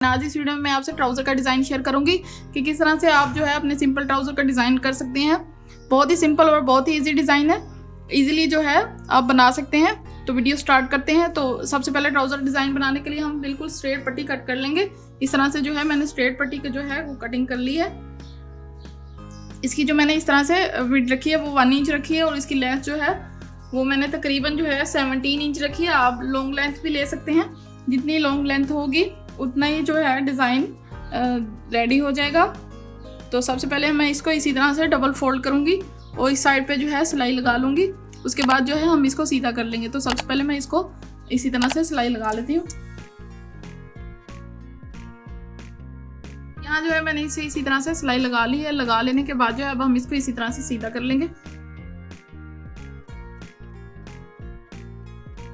आज इस वीडियो में मैं आपसे ट्राउज़र का डिज़ाइन शेयर करूंगी कि किस तरह से आप जो है अपने सिंपल ट्राउज़र का डिज़ाइन कर सकते हैं। बहुत ही सिंपल और बहुत ही इजी डिज़ाइन है, इजीली जो है आप बना सकते हैं। तो वीडियो स्टार्ट करते हैं। तो सबसे पहले ट्राउज़र डिज़ाइन बनाने के लिए हम बिल्कुल स्ट्रेट पट्टी कट कर लेंगे। इस तरह से जो है मैंने स्ट्रेट पट्टी की जो है वो कटिंग कर ली है। इसकी जो मैंने इस तरह से विड्थ रखी है वो 1 इंच रखी है और इसकी लेंथ जो है वो मैंने तकरीबन जो है 17 इंच रखी है। आप लॉन्ग लेंथ भी ले सकते हैं, जितनी लॉन्ग लेंथ होगी उतना ही जो है डिज़ाइन रेडी हो जाएगा। तो सबसे पहले मैं इसको इसी तरह से डबल फोल्ड करूँगी और इस साइड पे जो है सिलाई लगा लूँगी। उसके बाद जो है हम इसको सीधा कर लेंगे। तो सबसे पहले मैं इसको इसी तरह से सिलाई लगा लेती हूँ। यहाँ जो है मैंने इसी तरह से सिलाई लगा ली है। लगा लेने के बाद जो है अब हम इसको इसी तरह से सीधा कर लेंगे।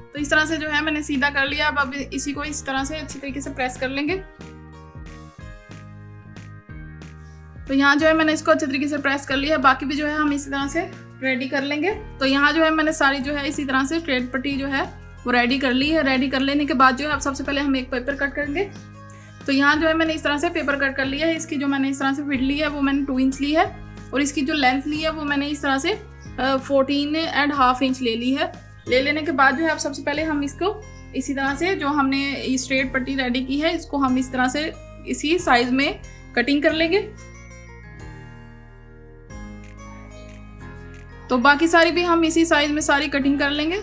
तो इस तरह से जो है मैंने सीधा कर लिया। अब इसी को इस तरह से अच्छी तरीके से प्रेस कर लेंगे। तो यहाँ जो है मैंने इसको अच्छे तरीके से प्रेस कर लिया है। बाकी भी जो है हम इसी तरह से रेडी कर लेंगे। तो यहाँ जो है मैंने सारी जो है इसी तरह से स्ट्रेट पट्टी जो है वो रेडी कर ली है। रेडी कर लेने के बाद जो है अब सबसे पहले हम एक पेपर कट करेंगे। तो यहाँ जो है मैंने इस तरह से पेपर कट कर लिया है। इसकी जो मैंने इस तरह से विड्थ ली है वो मैंने 2 इंच ली है और इसकी जो लेंथ ली है वो मैंने इस तरह से 14.5 इंच ले ली है। ले लेने के बाद जो है अब सबसे पहले हम इसको इसी तरह से जो हमने स्ट्रेट पट्टी रेडी की है इसको हम इस तरह से इसी साइज में कटिंग कर लेंगे। तो बाकी सारी भी हम इसी साइज में सारी कटिंग कर लेंगे।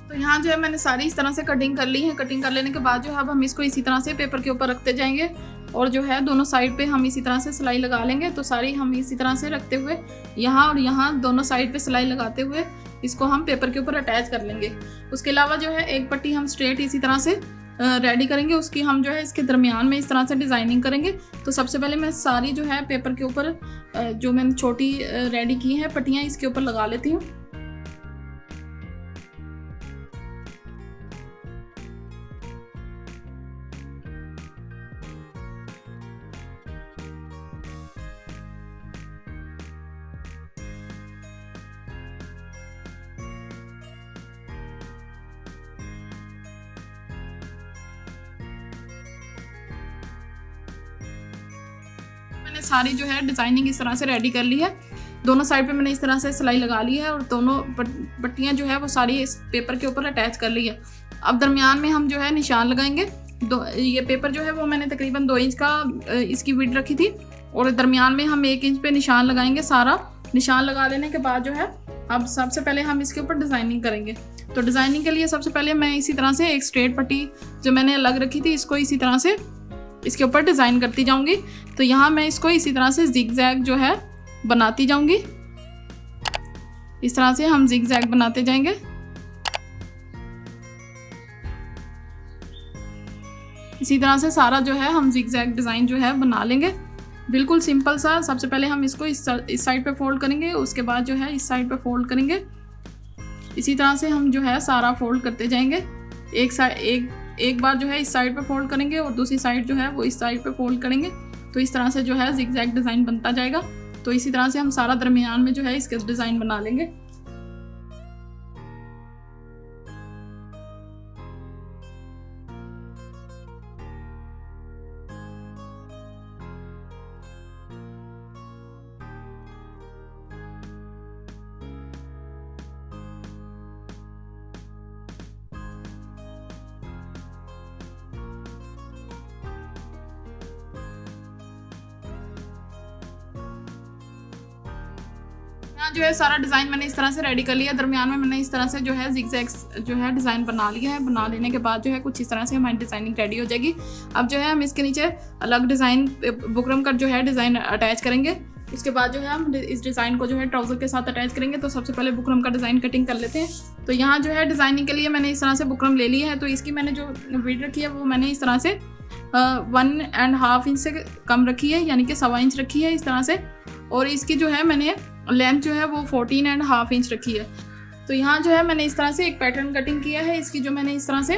तो यहाँ जो है मैंने सारी इस तरह से कटिंग कर ली है। कटिंग कर लेने के बाद जो है अब हम इसको इसी तरह से पेपर के ऊपर रखते जाएंगे और जो है दोनों साइड पे हम इसी तरह से सिलाई लगा लेंगे। तो सारी हम इसी तरह से रखते हुए यहाँ और यहाँ दोनों साइड पे सिलाई लगाते हुए इसको हम पेपर के ऊपर अटैच कर लेंगे। उसके अलावा जो है एक पट्टी हम स्ट्रेट इसी तरह से रेडी करेंगे। उसकी हम जो है इसके दरमियान में इस तरह से डिज़ाइनिंग करेंगे। तो सबसे पहले मैं सारी जो है पेपर के ऊपर जो मैंने छोटी रेडी की है पट्टियाँ इसके ऊपर लगा लेती हूँ। मैंने सारी जो है डिज़ाइनिंग इस तरह से रेडी कर ली है। दोनों साइड पे मैंने इस तरह से सिलाई लगा ली है और दोनों पट्टियाँ जो है वो सारी इस पेपर के ऊपर अटैच कर ली है। अब दरमियान में हम जो है निशान लगाएंगे। ये पेपर जो है वो मैंने तकरीबन 2 इंच का इसकी विड्थ रखी थी और दरमियान में हम 1 इंच पे निशान लगाएंगे। सारा निशान लगा लेने के बाद जो है अब सबसे पहले हम इसके ऊपर डिज़ाइनिंग करेंगे। तो डिज़ाइनिंग के लिए सबसे पहले मैं इसी तरह से एक स्ट्रेट पट्टी जो मैंने अलग रखी थी इसको इसी तरह से इसके ऊपर डिज़ाइन करती जाऊंगी। तो यहाँ मैं इसको इसी तरह से जिग जैग जो है बनाती जाऊंगी। इस तरह से हम जिग जैग बनाते जाएंगे। इसी तरह से सारा जो है हम जिग जैग डिज़ाइन जो है बना लेंगे। बिल्कुल सिंपल सा। सबसे पहले हम इसको इस साइड पे फोल्ड करेंगे, उसके बाद जो है इस साइड पे फोल्ड करेंगे। इसी तरह से हम जो है सारा फोल्ड करते जाएंगे। एक बार जो है इस साइड पे फोल्ड करेंगे और दूसरी साइड जो है वो इस साइड पे फोल्ड करेंगे। तो इस तरह से जो है जिग जैग डिज़ाइन बनता जाएगा। तो इसी तरह से हम सारा दरमियान में जो है इसके डिज़ाइन बना लेंगे। यहाँ जो है सारा डिज़ाइन मैंने इस तरह से रेडी कर लिया। दरमियान में मैंने इस तरह से जो है जिग जैग जो है डिज़ाइन बना लिया है। बना लेने के बाद जो है कुछ इस तरह से हमारी डिज़ाइनिंग रेडी हो जाएगी। अब जो है हम इसके नीचे अलग डिज़ाइन बुकरम का जो है डिज़ाइन अटैच करेंगे। उसके बाद जो है हम इस डिज़ाइन को जो है ट्राउज़र के साथ अटैच करेंगे। तो सबसे पहले बुकरम का डिज़ाइन कटिंग कर लेते हैं। तो यहाँ जो है डिज़ाइनिंग के लिए मैंने इस तरह से बुकरम ले लिया है। तो इसकी मैंने जो विड्थ रखी है वो मैंने इस तरह से 1.5 इंच से कम रखी है, यानी कि 1.25 इंच रखी है इस तरह से। और इसकी जो है मैंने लेंथ जो है वो 14.5 इंच रखी है। तो यहाँ जो है मैंने इस तरह से एक पैटर्न कटिंग किया है। इसकी जो मैंने इस तरह से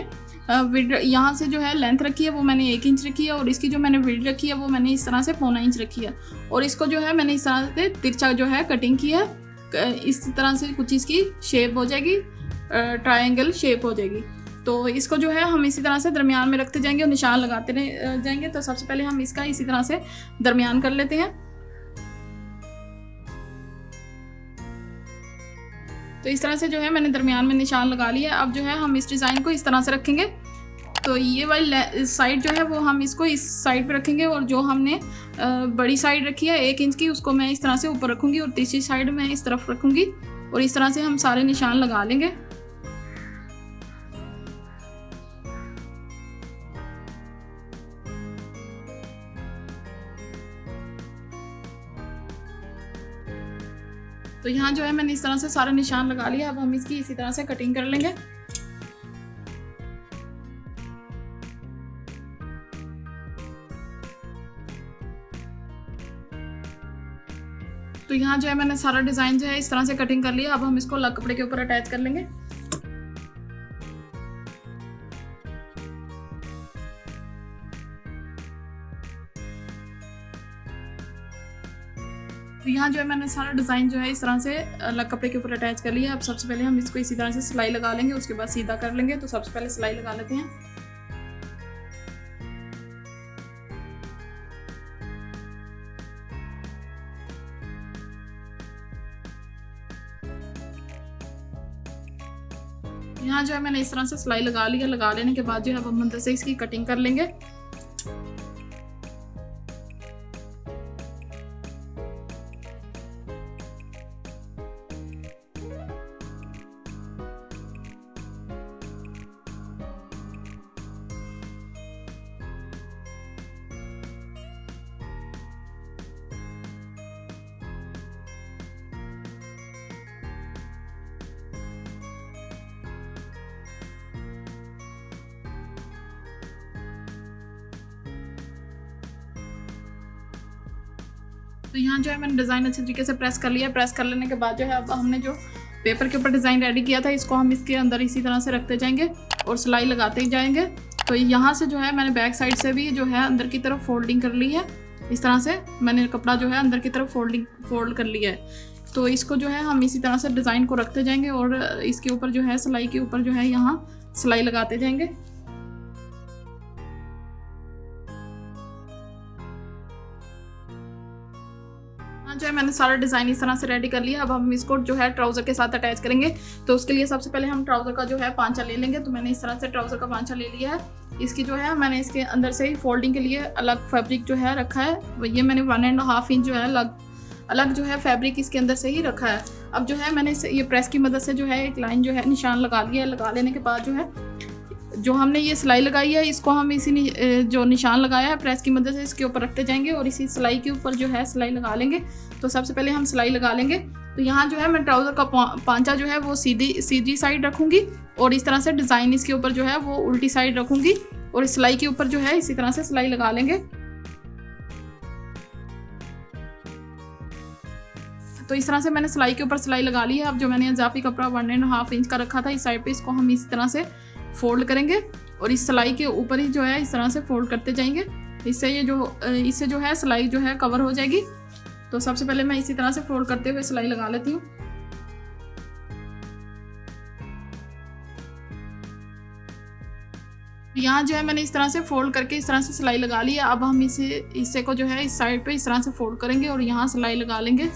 विड्थ यहाँ से जो है लेंथ रखी है वो मैंने 1 इंच रखी है और इसकी जो मैंने विड्थ रखी है वो मैंने इस तरह से 0.25 इंच रखी है। और इसको जो है मैंने इस तरह से तिरछा जो है कटिंग की है। इस तरह से कुछ इसकी शेप हो जाएगी, ट्रायंगल शेप हो जाएगी। तो इसको जो है हम इसी तरह से दरमियान में रखते जाएंगे और निशान लगाते जाएंगे। तो सबसे पहले हम इसका इसी तरह से दरमियान कर लेते हैं। तो इस तरह से जो है मैंने दरमियान में निशान लगा लिया। अब जो है हम इस डिज़ाइन को इस तरह से रखेंगे। तो ये वाली साइड जो है वो हम इसको इस साइड पे रखेंगे, और जो हमने बड़ी साइड रखी है 1 इंच की, उसको मैं इस तरह से ऊपर रखूँगी और तीसरी साइड मैं इस तरफ रखूँगी, और इस तरह से हम सारे निशान लगा लेंगे। तो यहाँ जो है मैंने इस तरह से सारे निशान लगा लिया। अब हम इसकी इसी तरह से कटिंग कर लेंगे। तो यहाँ जो है मैंने सारा डिज़ाइन जो है इस तरह से कटिंग कर लिया। अब हम इसको अलग कपड़े के ऊपर अटैच कर लेंगे। तो यहाँ जो है मैंने सारा डिज़ाइन जो है इस तरह से अलग कपड़े के ऊपर अटैच कर लिया। अब सबसे पहले हम इसको इसी तरह से सिलाई लगा लेंगे, उसके बाद सीधा कर लेंगे। तो सबसे पहले सिलाई लगा लेते हैं। यहाँ जो है मैंने इस तरह से सिलाई लगा लिया। लगा लेने के बाद जो है हम अंदर से इसकी कटिंग कर लेंगे। तो यहाँ जो है मैंने डिज़ाइन अच्छे तरीके से प्रेस कर लिया। प्रेस कर लेने के बाद जो है अब हमने जो पेपर के ऊपर डिज़ाइन रेडी किया था, इसको हम इसके अंदर इसी तरह से रखते जाएंगे और सिलाई लगाते जाएंगे। तो यहाँ से जो है मैंने बैक साइड से भी जो है अंदर की तरफ फोल्डिंग कर ली है। इस तरह से मैंने कपड़ा जो है अंदर की तरफ फोल्ड कर लिया है। तो इसको जो है हम इसी तरह से डिज़ाइन को रखते जाएंगे और इसके ऊपर जो है सिलाई के ऊपर जो है यहाँ सिलाई लगाते जाएंगे। जो है मैंने सारा डिज़ाइन इस तरह से रेडी कर लिया। अब हम इसको जो है ट्राउज़र के साथ अटैच करेंगे। तो उसके लिए सबसे पहले हम ट्राउज़र का जो है पांचा ले लेंगे। तो मैंने इस तरह से ट्राउज़र का पांचा ले लिया है। इसकी जो है मैंने इसके अंदर से ही फोल्डिंग के लिए अलग फैब्रिक जो है रखा है। ये मैंने 1.5 इंच जो है अलग जो है फैब्रिक इसके अंदर से ही रखा है। अब जो है मैंने ये प्रेस की मदद से जो है एक लाइन जो है निशान लगा लिया है। लगा लेने के बाद जो है जो हमने ये सिलाई लगाई है, इसको हम इसी जो निशान लगाया है प्रेस की मदद से इसके ऊपर रखते जाएंगे और इसी सिलाई के ऊपर जो है सिलाई लगा लेंगे। तो सबसे पहले हम सिलाई लगा लेंगे। तो यहाँ जो है मैं ट्राउज़र का पांचा जो है वो सीधी साइड रखूँगी और इस तरह से डिज़ाइन इसके ऊपर जो है वो उल्टी साइड रखूँगी और इस सिलाई के ऊपर जो है इसी तरह से सिलाई लगा लेंगे। तो इस तरह से मैंने सिलाई के ऊपर सिलाई लगा ली है। अब जो मैंने इजाफी कपड़ा 1.5 इंच का रखा था इस साइड पे, इसको हम इसी तरह से फोल्ड करेंगे और इस सिलाई के ऊपर ही जो है इस तरह से फोल्ड करते जाएंगे। इससे जो है सिलाई जो है कवर हो जाएगी। तो सबसे पहले मैं इसी तरह से फोल्ड करते हुए सिलाई लगा लेती हूँ। यहाँ जो है मैंने इस तरह से फोल्ड करके इस तरह से सिलाई लगा ली है। अब हम हिस्से को जो है इस साइड पे इस तरह से फोल्ड करेंगे और यहाँ सिलाई लगा लेंगे।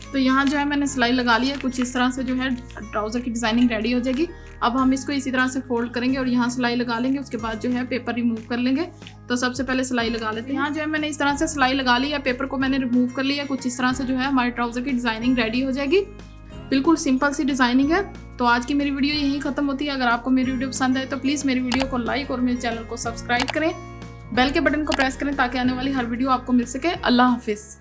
तो यहाँ जो है मैंने सिलाई लगा ली है। कुछ इस तरह से जो है ट्राउज़र की डिज़ाइनिंग रेडी हो जाएगी। अब हम इसको इसी तरह से फोल्ड करेंगे और यहाँ सिलाई लगा लेंगे। उसके बाद जो है पेपर रिमूव कर लेंगे। तो सबसे पहले सिलाई लगा लेते हैं। यहाँ जो है मैंने इस तरह से सिलाई लगा ली है, पेपर को मैंने रिमूव कर लिया। कुछ इस तरह से जो है हमारे ट्राउज़र की डिज़ाइनिंग रेडी हो जाएगी। बिल्कुल सिंपल सी डिज़ाइनिंग है। तो आज की मेरी वीडियो यहीं ख़त्म होती है। अगर आपको मेरी वीडियो पसंद आए तो प्लीज़ मेरी वीडियो को लाइक और मेरे चैनल को सब्सक्राइब करें, बेल के बटन को प्रेस करें ताकि आने वाली हर वीडियो आपको मिल सके। अल्लाह हाफिज़।